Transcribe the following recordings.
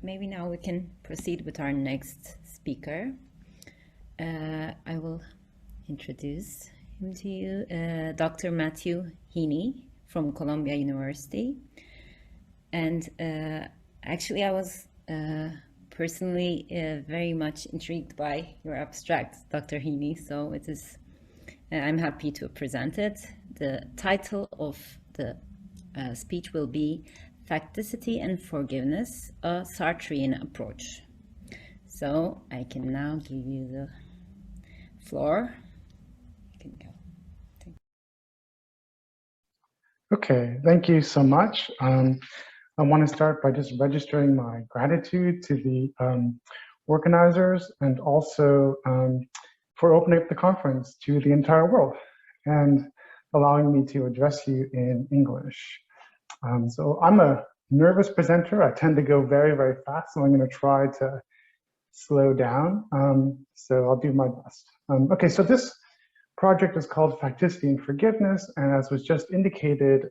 maybe now we can proceed with our next speaker. I will introduce him to you, Dr. Matthew Heeney from Columbia University. And actually, I was personally very much intrigued by your abstract, Dr. Heeney, so it is, I'm happy to present it. The title of the speech will be Facticity and Forgiveness, a Sartrean Approach. So I can now give you the floor. You can go. Okay, thank you so much. I want to start by just registering my gratitude to the organizers and also for opening up the conference to the entire world and allowing me to address you in English. So I'm a nervous presenter. I tend to go very, very fast, so I'm going to try to slow down. So I'll do my best. Okay, so this project is called Facticity and Forgiveness, and as was just indicated,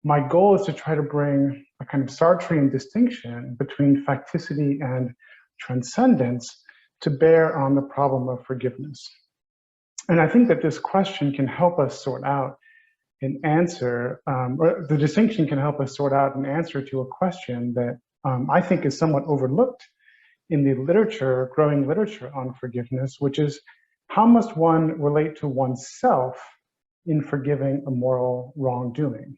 my goal is to try to bring a kind of Sartrean distinction between facticity and transcendence to bear on the problem of forgiveness. And I think that this question can help us sort out an answer, or the distinction can help us sort out an answer to a question that I think is somewhat overlooked in the literature, growing literature on forgiveness, which is how must one relate to oneself in forgiving a moral wrongdoing?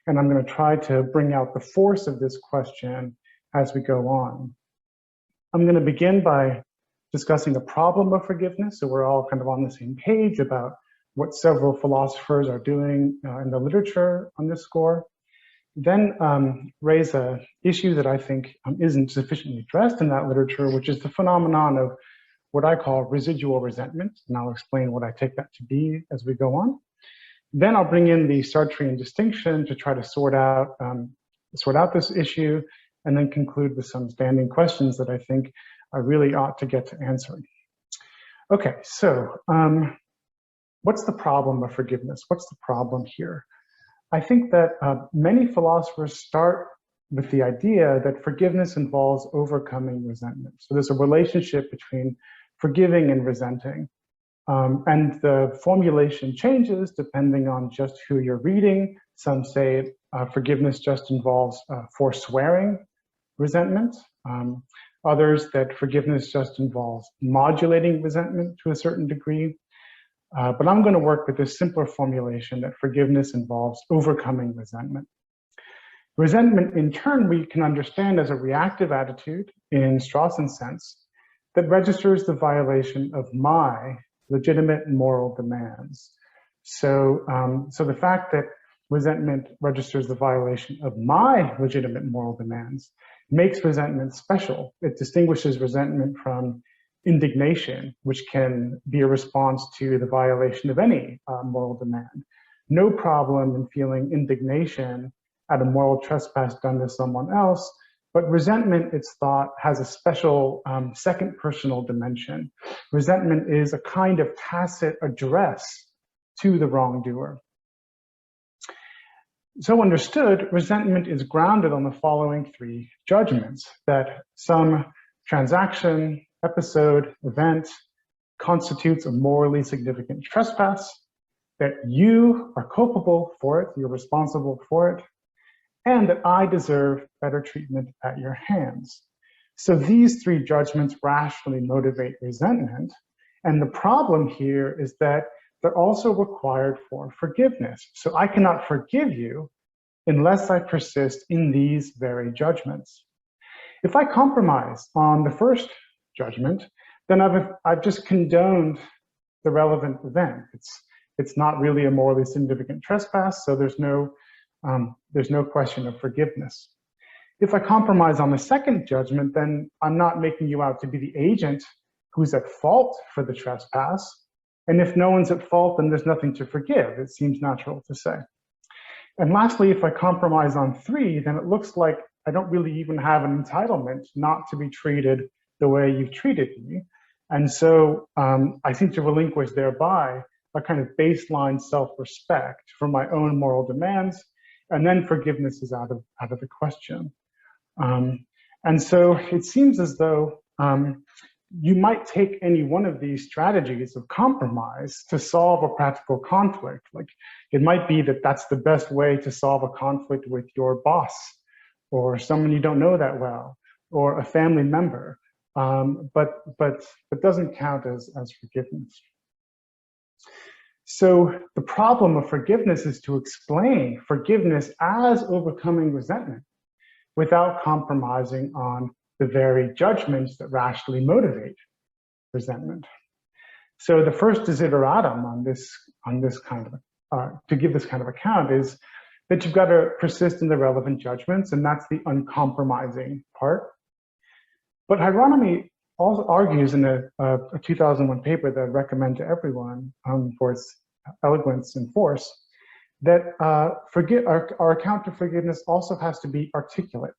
And I'm going to try to bring out the force of this question as we go on. I'm going to begin by discussing the problem of forgiveness, so we're all kind of on the same page about what several philosophers are doing in the literature on this score. Then raise an issue that I think isn't sufficiently addressed in that literature, which is the phenomenon of what I call residual resentment, and I'll explain what I take that to be as we go on. Then I'll bring in the Sartrean distinction to try to sort out this issue, and then conclude with some standing questions that I think I really ought to get to answering. Okay, so what's the problem of forgiveness? What's the problem here? I think that many philosophers start with the idea that forgiveness involves overcoming resentment. So there's a relationship between forgiving and resenting. And the formulation changes depending on just who you're reading. Some say forgiveness just involves forswearing resentment. Others that forgiveness just involves modulating resentment to a certain degree. But I'm going to work with this simpler formulation that forgiveness involves overcoming resentment. Resentment, in turn, we can understand as a reactive attitude in Strawson's sense that registers the violation of my legitimate moral demands. So, the fact that resentment registers the violation of my legitimate moral demands makes resentment special. It distinguishes resentment from indignation, which can be a response to the violation of any moral demand. No problem in feeling indignation at a moral trespass done to someone else, but resentment, it's thought, has a special second personal dimension. Resentment is a kind of tacit address to the wrongdoer. So understood, resentment is grounded on the following three judgments: that some transaction, episode, event constitutes a morally significant trespass, that you are culpable for it, you're responsible for it, and that I deserve better treatment at your hands. So these three judgments rationally motivate resentment, and the problem here is that they're also required for forgiveness. So I cannot forgive you unless I persist in these very judgments. If I compromise on the first judgment, then I've just condoned the relevant event. It's not really a morally significant trespass, so there's no question of forgiveness. If I compromise on the second judgment, then I'm not making you out to be the agent who's at fault for the trespass. And if no one's at fault, then there's nothing to forgive. It seems natural to say. And lastly, if I compromise on three, then it looks like I don't really even have an entitlement not to be treated the way you've treated me. And so I seem to relinquish thereby a kind of baseline self-respect for my own moral demands, and then forgiveness is out of the question. And so it seems as though you might take any one of these strategies of compromise to solve a practical conflict. Like it might be that that's the best way to solve a conflict with your boss or someone you don't know that well or a family member, but doesn't count as forgiveness. So the problem of forgiveness is to explain forgiveness as overcoming resentment without compromising on the very judgments that rationally motivate resentment. So the first desideratum on this kind of to give this kind of account is that you've got to persist in the relevant judgments, and that's the uncompromising part. But Hieronymy also argues in a 2001 paper that I recommend to everyone for its eloquence and force, that our account of forgiveness also has to be articulate.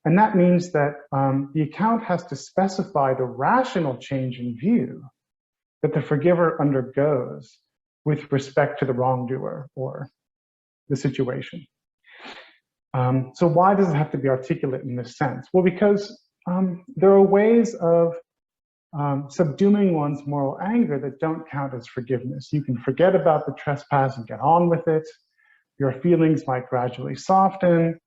And that means that the account has to specify the rational change in view that the forgiver undergoes with respect to the wrongdoer or the situation. So why does it have to be articulate in this sense? Well, because there are ways of subduing one's moral anger that don't count as forgiveness. You can forget about the trespass and get on with it. Your feelings might gradually soften.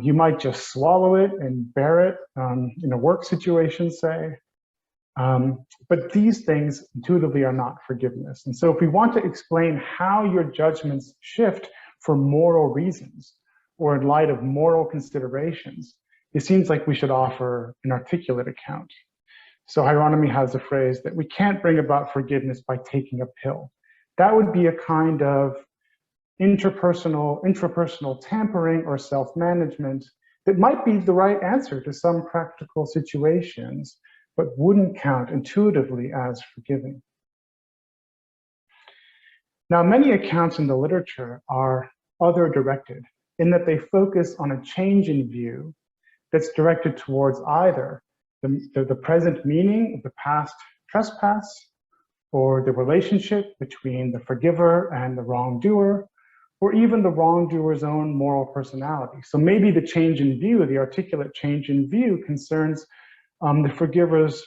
You might just swallow it and bear it in a work situation, say. But these things intuitively are not forgiveness. And so if we want to explain how your judgments shift for moral reasons or in light of moral considerations, it seems like we should offer an articulate account. So Hieronymy has a phrase that we can't bring about forgiveness by taking a pill. That would be a kind of intrapersonal tampering or self-management that might be the right answer to some practical situations, but wouldn't count intuitively as forgiving. Now, many accounts in the literature are other-directed in that they focus on a change in view that's directed towards either the present meaning of the past trespass or the relationship between the forgiver and the wrongdoer, or even the wrongdoer's own moral personality. So maybe the change in view, the articulate change in view, concerns the forgiver's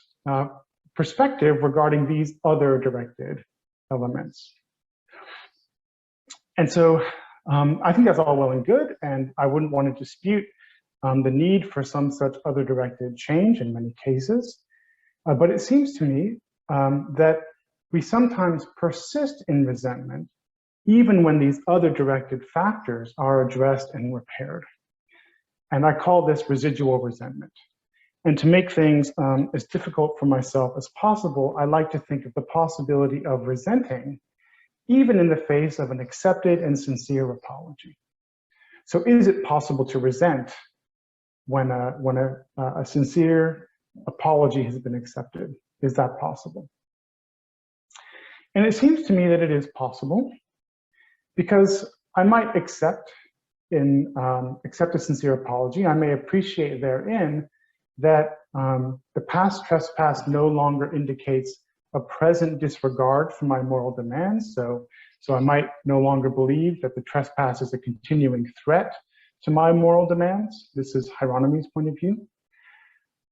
perspective regarding these other directed elements. And so I think that's all well and good, and I wouldn't want to dispute the need for some such other directed change in many cases. But it seems to me that we sometimes persist in resentment even when these other directed factors are addressed and repaired. And I call this residual resentment. And to make things as difficult for myself as possible, I like to think of the possibility of resenting even in the face of an accepted and sincere apology. So is it possible to resent when a sincere apology has been accepted? Is that possible? And it seems to me that it is possible, because I might accept a sincere apology. I may appreciate therein that the past trespass no longer indicates a present disregard for my moral demands. So I might no longer believe that the trespass is a continuing threat to my moral demands. This is Hieronymy's point of view.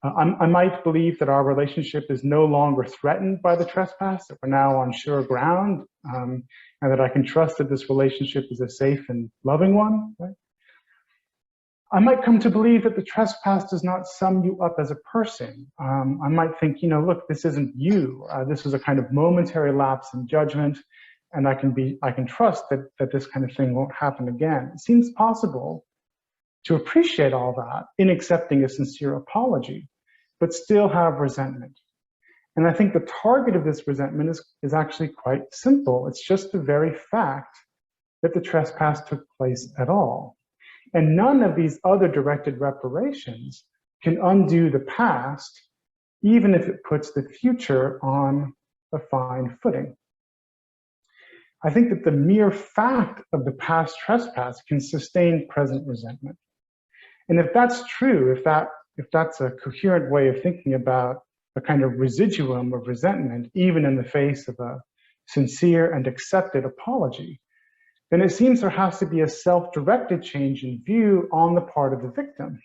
I might believe that our relationship is no longer threatened by the trespass, that we're now on sure ground, and that I can trust that this relationship is a safe and loving one. Right? I might come to believe that the trespass does not sum you up as a person. I might think, look, this isn't you. This is a kind of momentary lapse in judgment, and I can trust that this kind of thing won't happen again. It seems possible to appreciate all that in accepting a sincere apology, but still have resentment. And I think the target of this resentment is actually quite simple. It's just the very fact that the trespass took place at all. And none of these other directed reparations can undo the past, even if it puts the future on a fine footing. I think that the mere fact of the past trespass can sustain present resentment. And if that's true, if that's a coherent way of thinking about a kind of residuum of resentment, even in the face of a sincere and accepted apology, then it seems there has to be a self-directed change in view on the part of the victim.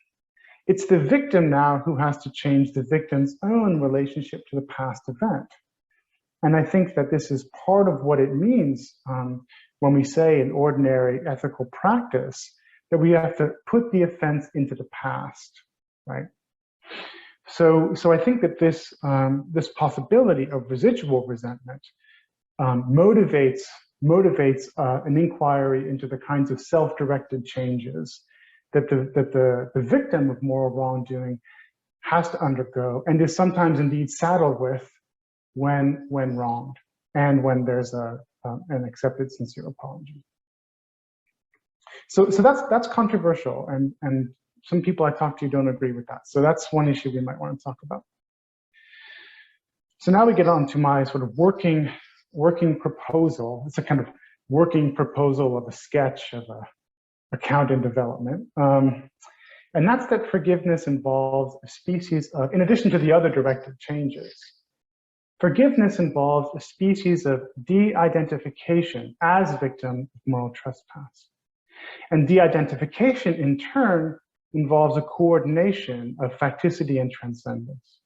It's the victim now who has to change the victim's own relationship to the past event. And I think that this is part of what it means when we say in ordinary ethical practice that we have to put the offense into the past, right? So I think that this possibility of residual resentment motivates an inquiry into the kinds of self-directed changes that the victim of moral wrongdoing has to undergo and is sometimes indeed saddled with when wronged and when there's an accepted sincere apology. So that's controversial, and some people I talk to don't agree with that. So that's one issue we might want to talk about. So now we get on to my sort of working proposal. It's a kind of working proposal of a sketch of a account in development. And that's that forgiveness involves a species of, in addition to the other directed changes, forgiveness involves a species of de-identification as victim of moral trespass. And de-identification in turn involves a coordination of facticity and transcendence.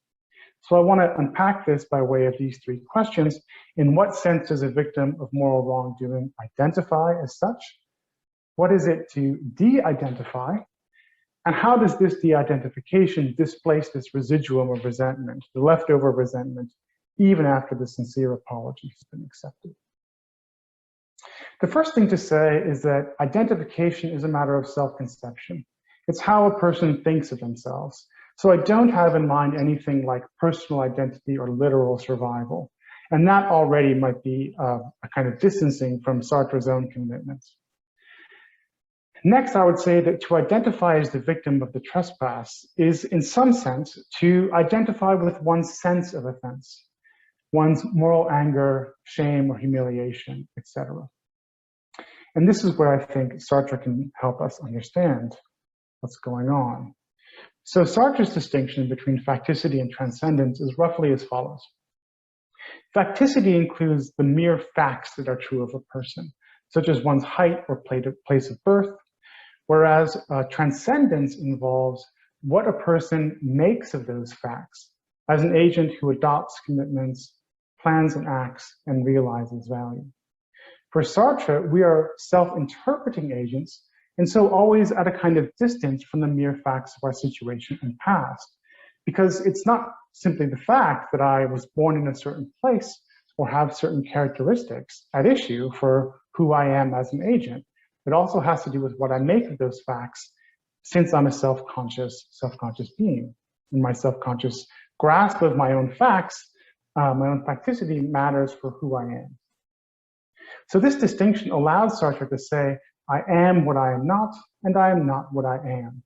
So I want to unpack this by way of these three questions. In what sense does a victim of moral wrongdoing identify as such? What is it to de-identify? And how does this de-identification displace this residuum of resentment, the leftover resentment, even after the sincere apology has been accepted? The first thing to say is that identification is a matter of self-conception. It's how a person thinks of themselves. So I don't have in mind anything like personal identity or literal survival. And that already might be a kind of distancing from Sartre's own commitments. Next, I would say that to identify as the victim of the trespass is, in some sense, to identify with one's sense of offense, one's moral anger, shame, or humiliation, etc. And this is where I think Sartre can help us understand what's going on. So Sartre's distinction between facticity and transcendence is roughly as follows. Facticity includes the mere facts that are true of a person, such as one's height or place of birth, whereas transcendence involves what a person makes of those facts as an agent who adopts commitments, plans and acts, and realizes value. For Sartre, we are self-interpreting agents, and so always at a kind of distance from the mere facts of our situation and past, because it's not simply the fact that I was born in a certain place or have certain characteristics at issue for who I am as an agent. It also has to do with what I make of those facts, since I'm a self-conscious being. And my self-conscious grasp of my own facts, my own facticity matters for who I am. So this distinction allows Sartre to say, I am what I am not, and I am not what I am.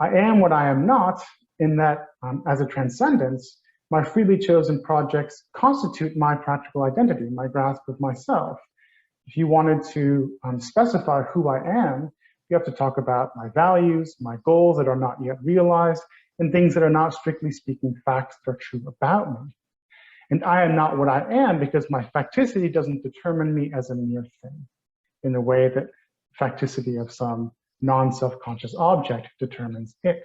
I am what I am not in that, as a transcendence, my freely chosen projects constitute my practical identity, my grasp of myself. If you wanted to specify who I am, you have to talk about my values, my goals that are not yet realized, and things that are not, strictly speaking, facts that are true about me. And I am not what I am because my facticity doesn't determine me as a mere thing in the way that facticity of some non-self-conscious object determines it.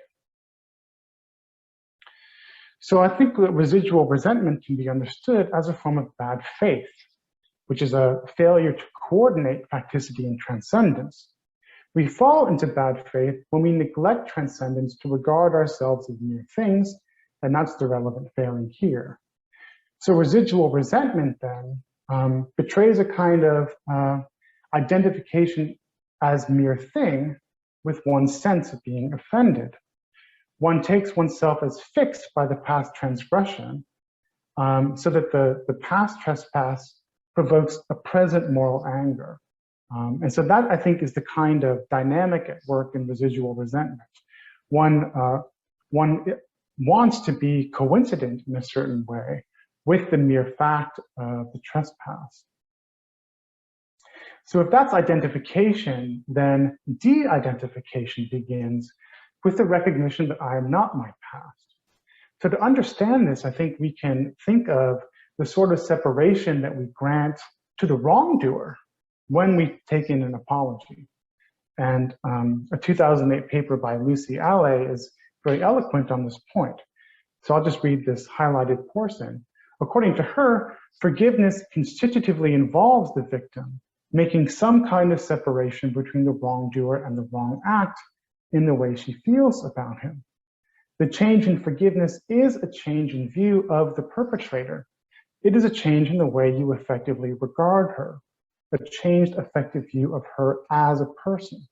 So I think that residual resentment can be understood as a form of bad faith, which is a failure to coordinate facticity and transcendence. We fall into bad faith when we neglect transcendence to regard ourselves as mere things, and that's the relevant failing here. So residual resentment then betrays a kind of identification as mere thing with one's sense of being offended. One takes oneself as fixed by the past transgression, so that the past trespass provokes a present moral anger. And so that, I think, is the kind of dynamic at work in residual resentment. One wants to be coincident in a certain way with the mere fact of the trespass. So if that's identification, then de-identification begins with the recognition that I am not my past. So to understand this, I think we can think of the sort of separation that we grant to the wrongdoer when we take in an apology. And a 2008 paper by Lucy Allais is very eloquent on this point. So I'll just read this highlighted portion. According to her, forgiveness constitutively involves the victim making some kind of separation between the wrongdoer and the wrong act in the way she feels about him. The change in forgiveness is a change in view of the perpetrator. It is a change in the way you effectively regard her, a changed effective view of her as a person.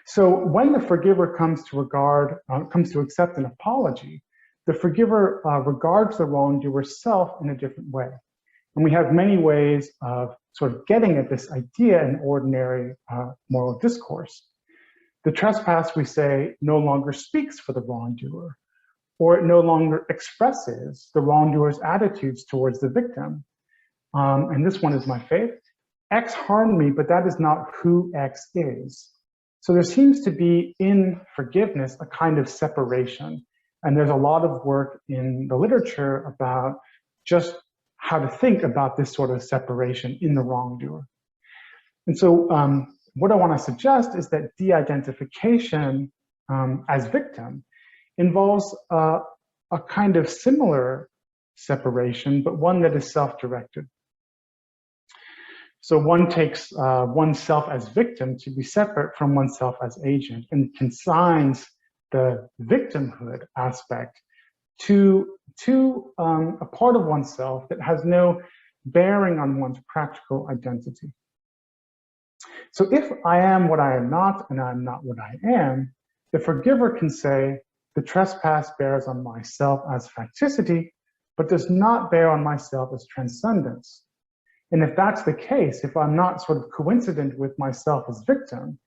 So when the forgiver comes to accept an apology, the forgiver regards the wrongdoer's self in a different way. And we have many ways of sort of getting at this idea in ordinary moral discourse. The trespass, we say, no longer speaks for the wrongdoer, or it no longer expresses the wrongdoer's attitudes towards the victim. And this one is my favorite. X harmed me, but that is not who X is. So there seems to be in forgiveness a kind of separation. And there's a lot of work in the literature about just how to think about this sort of separation in the wrongdoer. And so what I want to suggest is that de-identification as victim involves a kind of similar separation, but one that is self-directed. So one takes oneself as victim to be separate from oneself as agent and consigns the victimhood aspect to a part of oneself that has no bearing on one's practical identity. So if I am what I am not and I am not what I am, the forgiver can say, the trespass bears on myself as facticity, but does not bear on myself as transcendence. And if that's the case, if I'm not sort of coincident with myself as victim,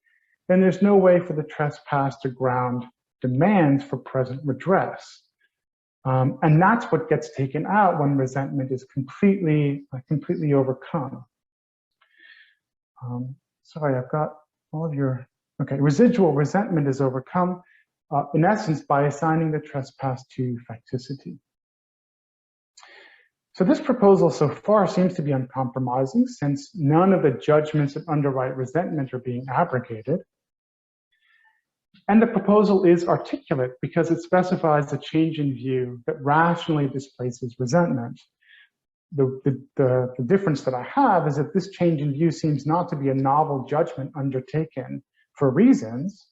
then there's no way for the trespass to ground demands for present redress. And that's what gets taken out when resentment is completely overcome. Sorry, I've got all of your, okay, residual resentment is overcome, in essence, by assigning the trespass to facticity. So this proposal so far seems to be uncompromising, since none of the judgments that underwrite resentment are being abrogated. And the proposal is articulate because it specifies a change in view that rationally displaces resentment. The difference that I have is that this change in view seems not to be a novel judgment undertaken for reasons.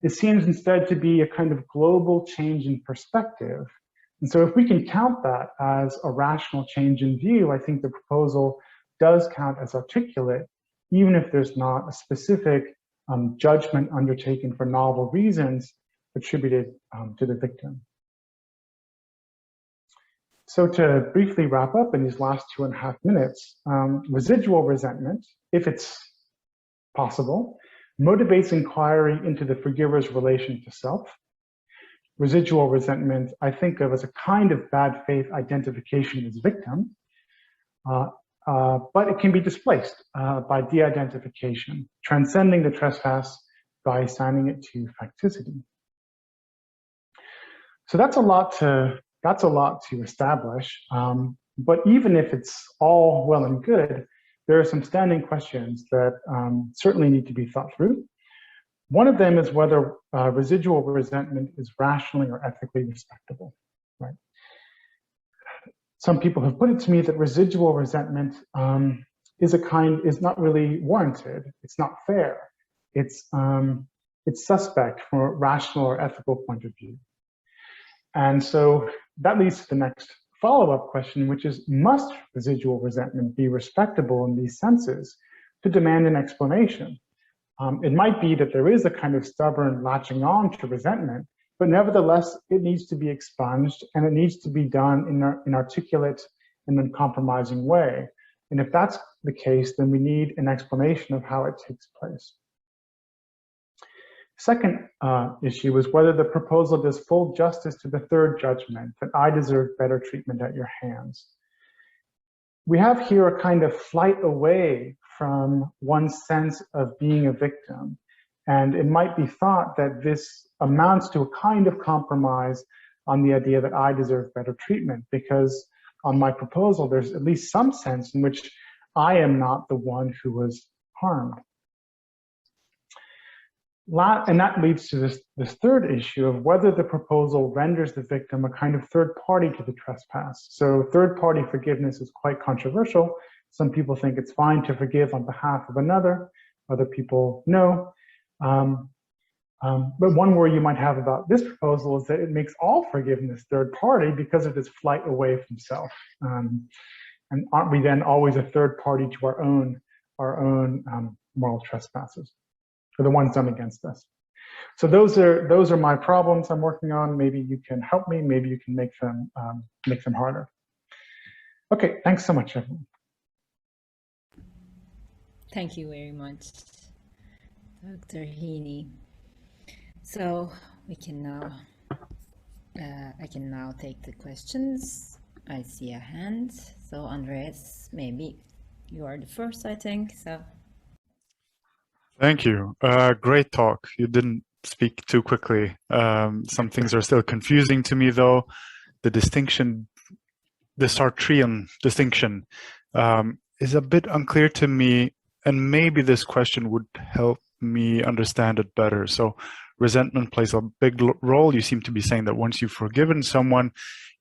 It seems instead to be a kind of global change in perspective. And so if we can count that as a rational change in view, I think the proposal does count as articulate, even if there's not a specific judgment undertaken for novel reasons attributed to the victim. So to briefly wrap up in these last 2.5 minutes, residual resentment, if it's possible, motivates inquiry into the forgiver's relation to self. Residual resentment, I think of as a kind of bad faith identification as victim, but it can be displaced by de-identification, transcending the trespass by assigning it to facticity. So that's a lot to establish, but even if it's all well and good, there are some standing questions that certainly need to be thought through. One of them is whether residual resentment is rationally or ethically respectable, right? Some people have put it to me that residual resentment is not really warranted. It's not fair. It's suspect from a rational or ethical point of view. And so that leads to the next follow-up question, which is, must residual resentment be respectable in these senses to demand an explanation? It might be that there is a kind of stubborn latching on to resentment, but nevertheless, it needs to be expunged and it needs to be done in an articulate and uncompromising way. And if that's the case, then we need an explanation of how it takes place. Second issue is whether the proposal does full justice to the third judgment, that I deserve better treatment at your hands. We have here a kind of flight away from one's sense of being a victim. And it might be thought that this amounts to a kind of compromise on the idea that I deserve better treatment, because on my proposal, there's at least some sense in which I am not the one who was harmed. And that leads to this third issue of whether the proposal renders the victim a kind of third party to the trespass. So third party forgiveness is quite controversial. Some people think it's fine to forgive on behalf of another. Other people no. But one worry you might have about this proposal is that it makes all forgiveness third party because of this flight away from self. And aren't we then always a third party to our own moral trespasses, or the ones done against us? So those are my problems I'm working on. Maybe you can help me. Maybe you can make them harder. Okay, thanks so much, everyone. Thank you very much, Dr. Heeney. So we can now, I can now take the questions. I see a hand. So Andreas, maybe you are the first, I think. So. Thank you. Great talk. You didn't speak too quickly. Some things are still confusing to me, though. The distinction, the Sartrean distinction, is a bit unclear to me, and maybe this question would help me understand it better. So resentment plays a big role. You seem to be saying that once you've forgiven someone,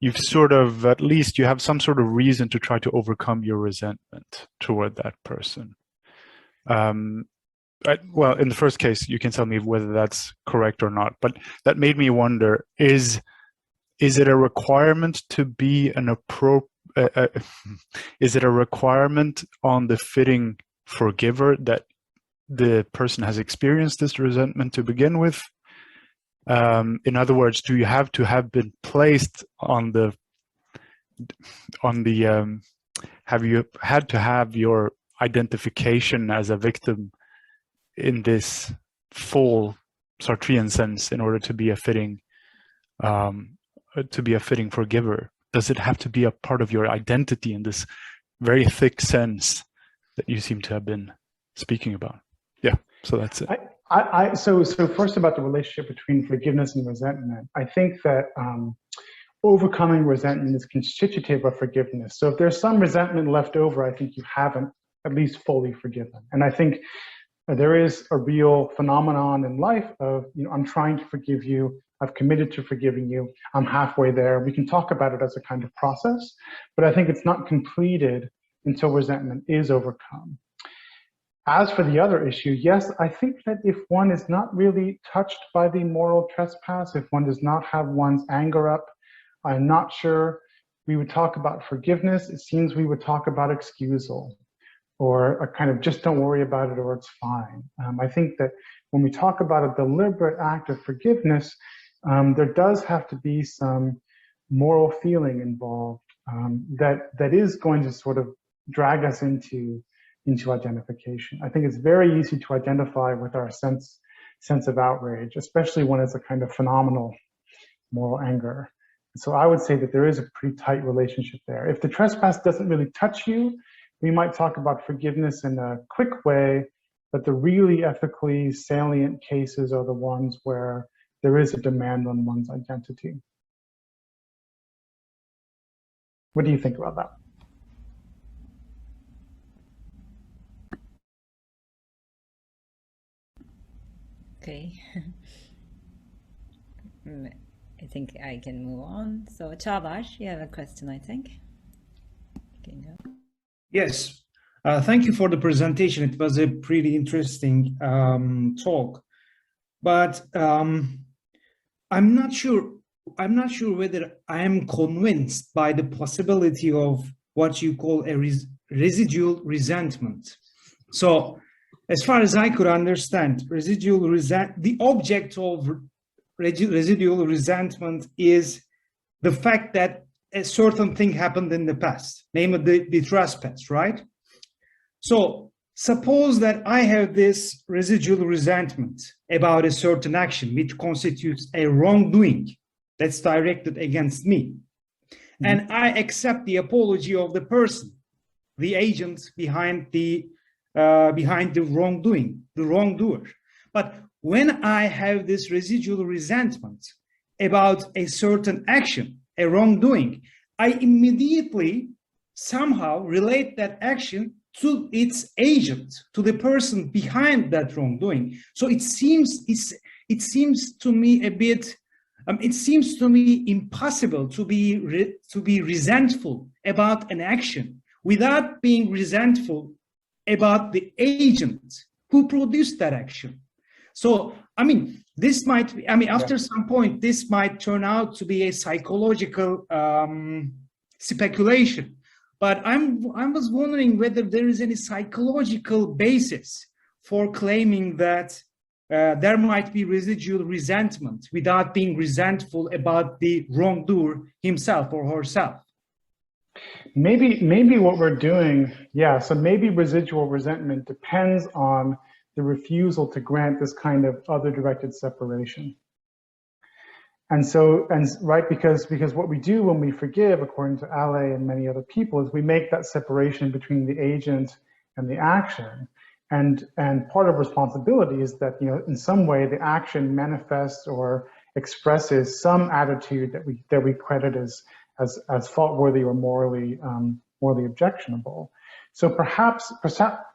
you've sort of, at least you have some sort of reason to try to overcome your resentment toward that person. Well, in the first case, you can tell me whether that's correct or not, but that made me wonder, is it a requirement to be an is it a requirement on the fitting forgiver that the person has experienced this resentment to begin with? In other words, do you have to have been placed on the have you had to have your identification as a victim in this full Sartrean sense in order to be a fitting forgiver? Does it have to be a part of your identity in this very thick sense that you seem to have been speaking about? Yeah, so that's it. So first about the relationship between forgiveness and resentment, I think that overcoming resentment is constitutive of forgiveness. So if there's some resentment left over, I think you haven't at least fully forgiven. And I think there is a real phenomenon in life of, I'm trying to forgive you, I've committed to forgiving you, I'm halfway there. We can talk about it as a kind of process, but I think it's not completed until resentment is overcome. As for the other issue, yes, I think that if one is not really touched by the moral trespass, if one does not have one's anger up, I'm not sure we would talk about forgiveness. It seems we would talk about excusal, or a kind of just don't worry about it or it's fine. I think that when we talk about a deliberate act of forgiveness, there does have to be some moral feeling involved that is going to sort of drag us into identification. I think it's very easy to identify with our sense of outrage, especially when it's a kind of phenomenal moral anger. So I would say that there is a pretty tight relationship there. If the trespass doesn't really touch you, we might talk about forgiveness in a quick way, but the really ethically salient cases are the ones where there is a demand on one's identity. What do you think about that? Okay. I think I can move on. So Çağlar, you have a question, I think. You can go. Yes. Thank you for the presentation. It was a pretty interesting talk, but I'm not sure whether I am convinced by the possibility of what you call a residual resentment. So, as far as I could understand, the object of residual resentment is the fact that a certain thing happened in the past, namely the trespass, right? So suppose that I have this residual resentment about a certain action which constitutes a wrongdoing that's directed against me. Mm-hmm. And I accept the apology of the person, the agent behind the wrongdoing, the wrongdoer. But when I have this residual resentment about a certain action, a wrongdoing, I immediately somehow relate that action to its agent, to the person behind that wrongdoing. So it seems to me a bit, it seems to me impossible to be resentful about an action without being resentful about the agent who produced that action. So, I mean, this might be, I mean, after some point, this might turn out to be a psychological speculation. But I was wondering whether there is any psychological basis for claiming that there might be residual resentment without being resentful about the wrongdoer himself or herself. Maybe what we're doing, so maybe residual resentment depends on the refusal to grant this kind of other directed separation. And so, because what we do when we forgive, according to Ale and many other people, is we make that separation between the agent and the action. And part of responsibility is that, in some way the action manifests or expresses some attitude that we credit as fault-worthy or morally objectionable. So perhaps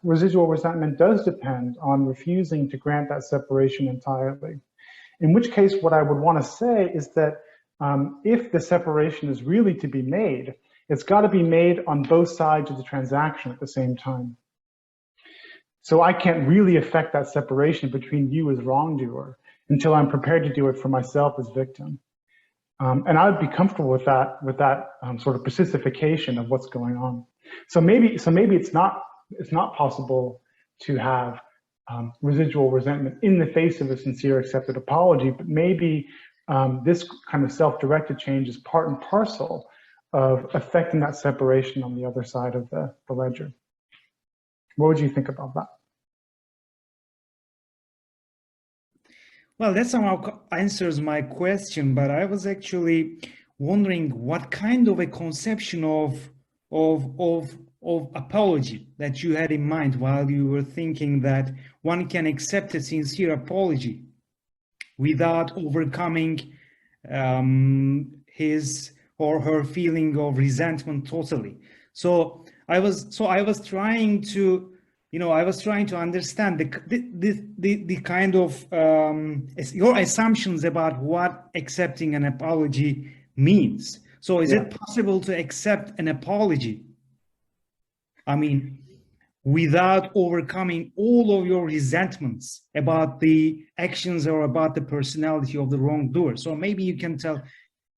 residual resentment does depend on refusing to grant that separation entirely. In which case, what I would want to say is that if the separation is really to be made, it's got to be made on both sides of the transaction at the same time. So I can't really affect that separation between you as wrongdoer until I'm prepared to do it for myself as victim. And I would be comfortable with that sort of pacification of what's going on. So maybe it's not possible to have residual resentment in the face of a sincere accepted apology, but maybe this kind of self-directed change is part and parcel of affecting that separation on the other side of the ledger. What would you think about that? Well, that somehow answers my question, but I was actually wondering what kind of a conception of apology that you had in mind while you were thinking that one can accept a sincere apology without overcoming his or her feeling of resentment totally. So I was trying to, I was trying to understand the kind of your assumptions about what accepting an apology means. So is it possible to accept an apology, I mean, without overcoming all of your resentments about the actions or about the personality of the wrongdoer? So maybe you can tell.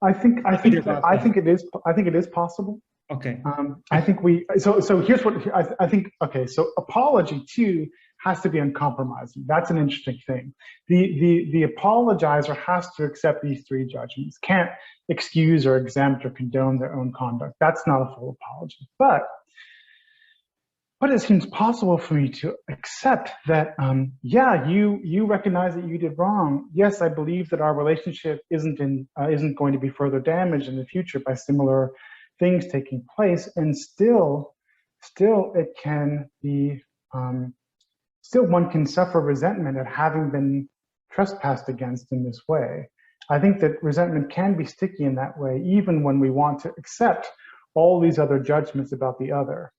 I think it is possible. Okay. I think so here's what I think. Okay, so apology too has to be uncompromising. That's an interesting thing. The apologizer has to accept these three judgments, can't excuse or exempt or condone their own conduct. That's not a full apology. But it seems possible for me to accept that, you recognize that you did wrong. Yes, I believe that our relationship isn't going to be further damaged in the future by similar things taking place, and still it can be, still one can suffer resentment at having been trespassed against in this way. I think that resentment can be sticky in that way, even when we want to accept all these other judgments about the other.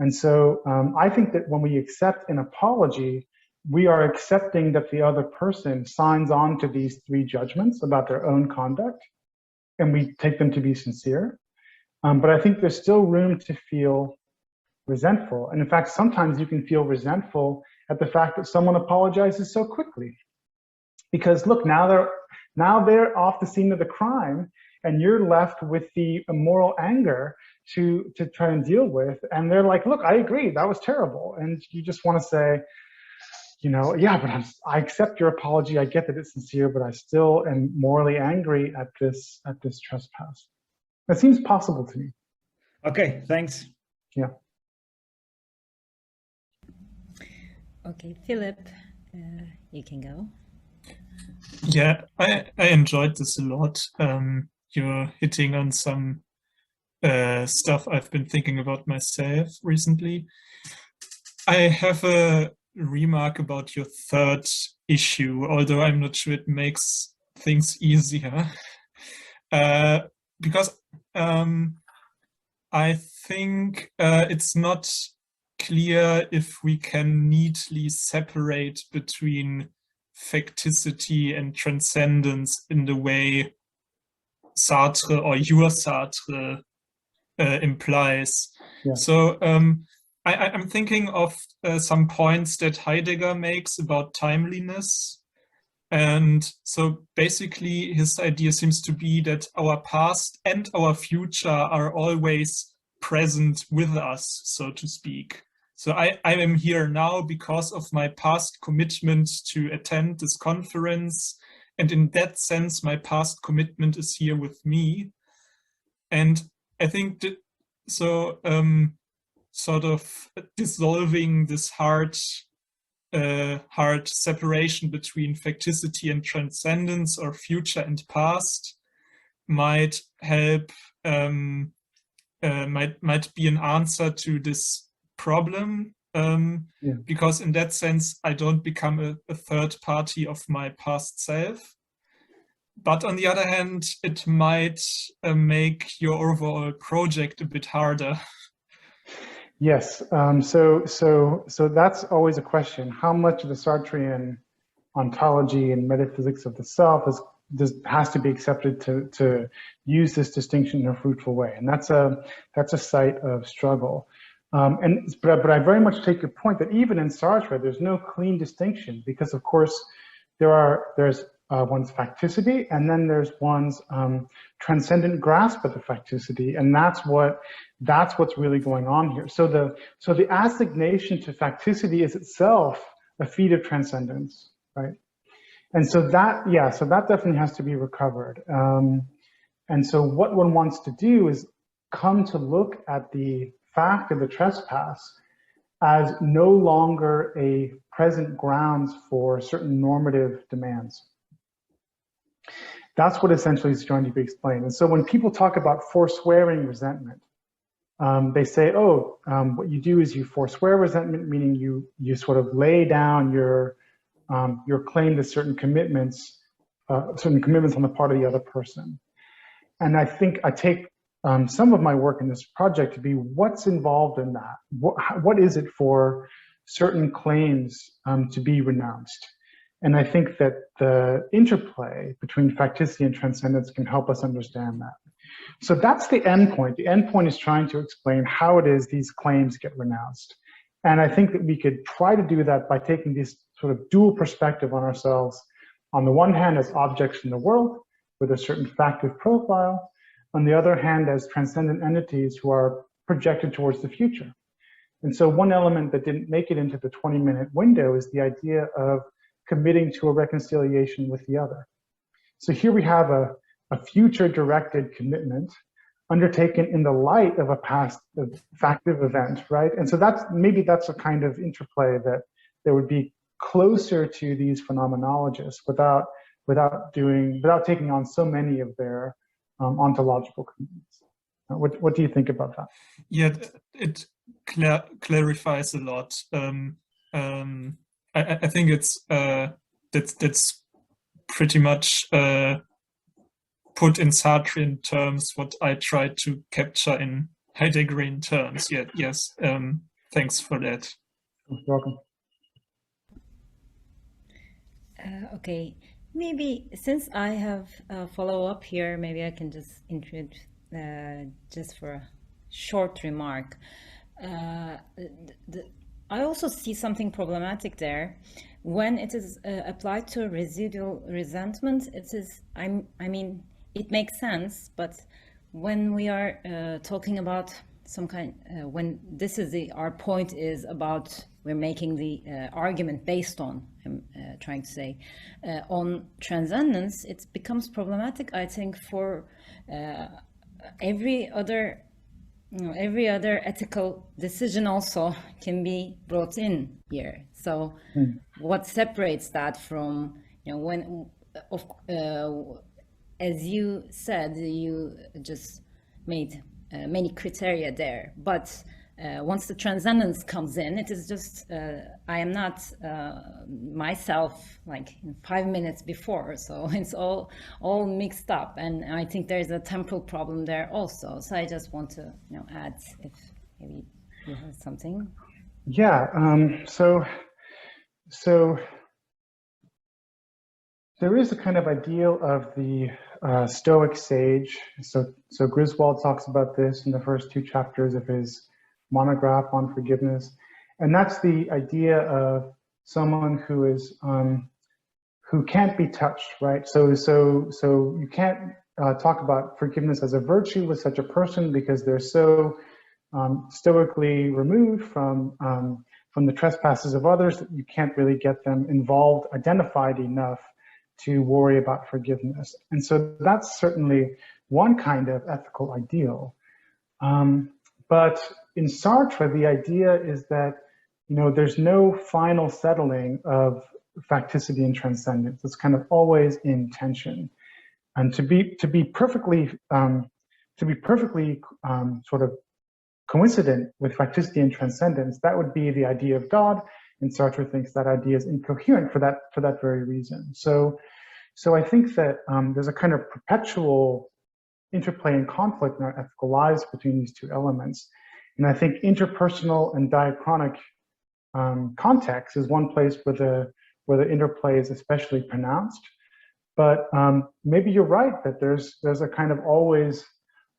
And so I think that when we accept an apology, we are accepting that the other person signs on to these three judgments about their own conduct, and we take them to be sincere. But I think there's still room to feel resentful. And in fact, sometimes you can feel resentful at the fact that someone apologizes so quickly. Because look, now they're off the scene of the crime, and you're left with the moral anger to try and deal with. And they're like, look, I agree, that was terrible. And you just want to say, but I accept your apology. I get that it's sincere, but I still am morally angry at this trespass. That seems possible to me. Okay, thanks. Yeah. Okay, Philip, you can go. Yeah, I enjoyed this a lot. You're hitting on some stuff I've been thinking about myself recently. I have a remark about your third issue, although I'm not sure it makes things easier. Because I think it's not clear if we can neatly separate between facticity and transcendence in the way Sartre or your Sartre implies. Yeah. So I'm thinking of some points that Heidegger makes about timeliness. And so basically his idea seems to be that our past and our future are always present with us, so to speak. So I am here now because of my past commitment to attend this conference. And in that sense, my past commitment is here with me. And I think that, so sort of dissolving this hard separation between facticity and transcendence, or future and past, might help, might be an answer to this problem, because in that sense, I don't become a third party of my past self. But on the other hand, it might make your overall project a bit harder. Yes. So that's always a question. How much of the Sartrean ontology and metaphysics of the self has to be accepted to use this distinction in a fruitful way? And that's a site of struggle. But I very much take your point that even in Sartre, there's no clean distinction, because of course there's one's facticity, and then there's one's transcendent grasp of the facticity, and that's what's really going on here. So the assignation to facticity is itself a feat of transcendence, right? And so that definitely has to be recovered. And so what one wants to do is come to look at the fact of the trespass as no longer a present grounds for certain normative demands. That's what essentially is trying to be explained. And so when people talk about forswearing resentment, they say, what you do is you forswear resentment, meaning you sort of lay down your claim to certain commitments on the part of the other person. And I think I take some of my work in this project to be what's involved in that. What is it for certain claims to be renounced? And I think that the interplay between facticity and transcendence can help us understand that. So that's the end point. The end point is trying to explain how it is these claims get renounced. And I think that we could try to do that by taking this sort of dual perspective on ourselves. On the one hand, as objects in the world with a certain factive profile. On the other hand, as transcendent entities who are projected towards the future. And so one element that didn't make it into the 20-minute window is the idea of committing to a reconciliation with the other. So here we have a future-directed commitment undertaken in the light of a past factive event, right? And so maybe that's a kind of interplay that would be closer to these phenomenologists without taking on so many of their ontological commitments. What do you think about that? Yeah, it clarifies a lot. I think it's that's pretty much put in Sartrean terms what I tried to capture in Heideggerian terms. Yeah, yes. Thanks for that. You're welcome. Okay, maybe since I have a follow-up here, maybe I can just introduce just for a short remark. I also see something problematic there when it is applied to residual resentment. It makes sense, but when we are talking about some kind, when this is our point is about, we're making the argument based on, I'm trying to say, on transcendence, it becomes problematic, I think, for every other ethical decision also can be brought in here. So what separates that from, when, as you said, you just made many criteria there, but once the transcendence comes in, it is just, I am not myself like in 5 minutes before, so it's all mixed up, and I think there's a temporal problem there also. So I just want to add, if maybe you have something. Yeah. So there is a kind of ideal of the Stoic sage. So Griswold talks about this in the first 2 chapters of his monograph on forgiveness, and that's the idea of someone who is who can't be touched, right? So you can't talk about forgiveness as a virtue with such a person because they're so stoically removed from the trespasses of others that you can't really get them involved, identified enough to worry about forgiveness. And so that's certainly one kind of ethical ideal. But in Sartre, the idea is that, you know, there's no final settling of facticity and transcendence. It's kind of always in tension. And to be perfectly sort of coincident with facticity and transcendence, that would be the idea of God. And Sartre thinks that idea is incoherent for that very reason. So I think that there's a kind of perpetual interplay and conflict in our ethical lives between these 2 elements. And I think interpersonal and diachronic context is one place where the interplay is especially pronounced. But maybe you're right that there's a kind of always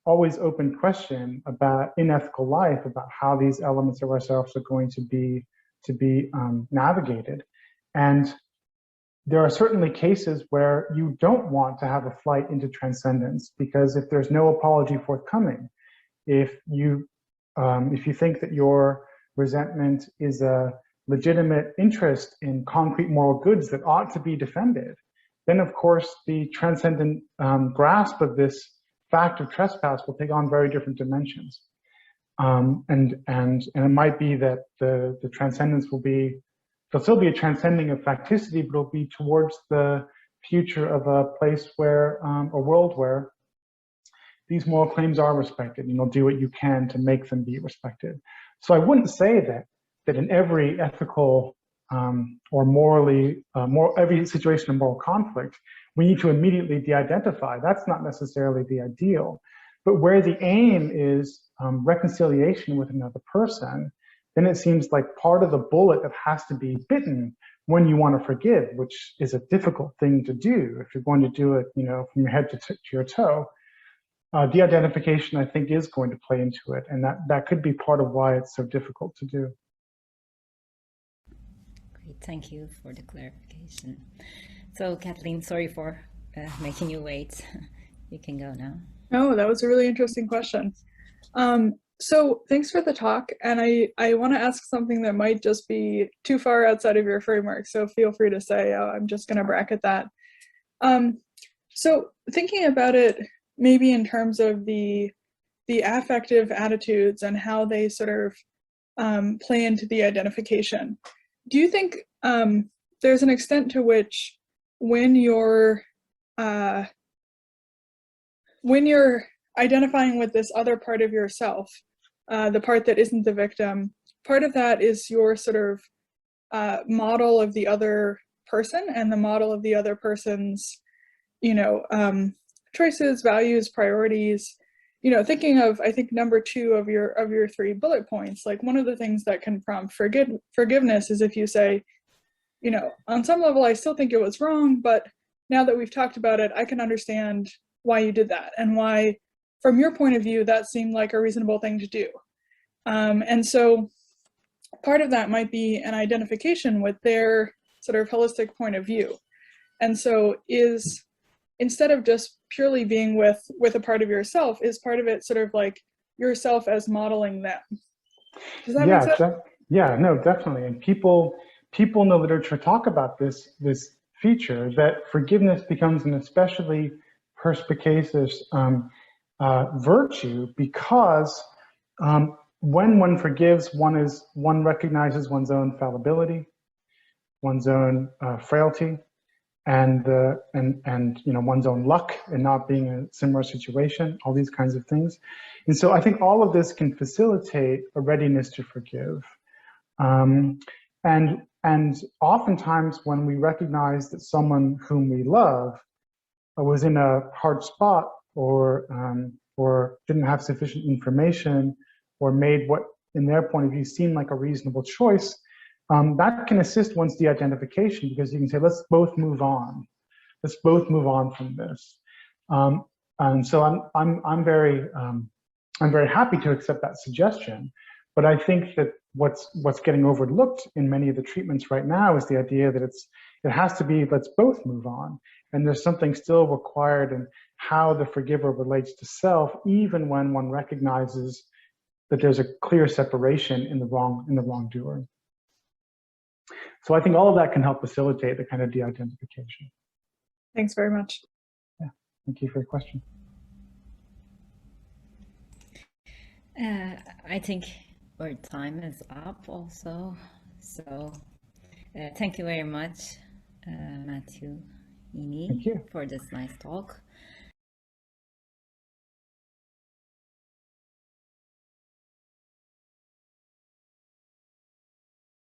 open question about in ethical life about how these elements of ourselves are going to be navigated. And there are certainly cases where you don't want to have a flight into transcendence, because if there's no apology forthcoming, if you think that your resentment is a legitimate interest in concrete moral goods that ought to be defended, then of course the transcendent grasp of this fact of trespass will take on very different dimensions. And it might be that the transcendence there'll still be a transcending of facticity, but it'll be towards the future of a place where, a world where these moral claims are respected, and you'll do what you can to make them be respected. So I wouldn't say that in every ethical or morally, every situation of moral conflict, we need to immediately de-identify. That's not necessarily the ideal. But where the aim is reconciliation with another person, then it seems like part of the bullet that has to be bitten when you want to forgive, which is a difficult thing to do if you're going to do it, you know, from your head to your toe. De-identification, I think, is going to play into it, and that could be part of why it's so difficult to do. Great, thank you for the clarification. So, Kathleen, sorry for making you wait. You can go now. Oh, that was a really interesting question. So thanks for the talk, and I want to ask something that might just be too far outside of your framework, so feel free to say, oh, I'm just going to bracket that. So thinking about it maybe in terms of the affective attitudes and how they sort of play into the identification, do you think there's an extent to which when you're identifying with this other part of yourself, the part that isn't the victim, part of that is your sort of model of the other person and the model of the other person's, you know, choices, values, priorities. You know, thinking of, I think, number 2 of your 3 bullet points, like one of the things that can prompt forgiveness is if you say, you know, on some level, I still think it was wrong, but now that we've talked about it, I can understand why you did that and why, from your point of view, that seemed like a reasonable thing to do. And so part of that might be an identification with their sort of holistic point of view. And so instead of just purely being with a part of yourself, is part of it sort of like yourself as modeling them? Does that make sense? Yeah, no, definitely. And people in the literature talk about this feature, that forgiveness becomes an especially perspicacious virtue, because when one forgives, one recognizes one's own fallibility, one's own frailty, and you know, one's own luck in not being in a similar situation, all these kinds of things. And so I think all of this can facilitate a readiness to forgive. And oftentimes when we recognize that someone whom we love was in a hard spot, or didn't have sufficient information, or made what in their point of view, seem like a reasonable choice, that can assist one's de-identification, because you can say, let's both move on. Let's both move on from this. And so I'm very happy to accept that suggestion. But I think that what's getting overlooked in many of the treatments right now is the idea that it has to be, let's both move on. And there's something still required in how the forgiver relates to self, even when one recognizes that there's a clear separation in the wrongdoer. So I think all of that can help facilitate the kind of de-identification. Thanks very much. Yeah, thank you for your question. I think our time is up also. So thank you very much, Matthew, Heeney, for this nice talk.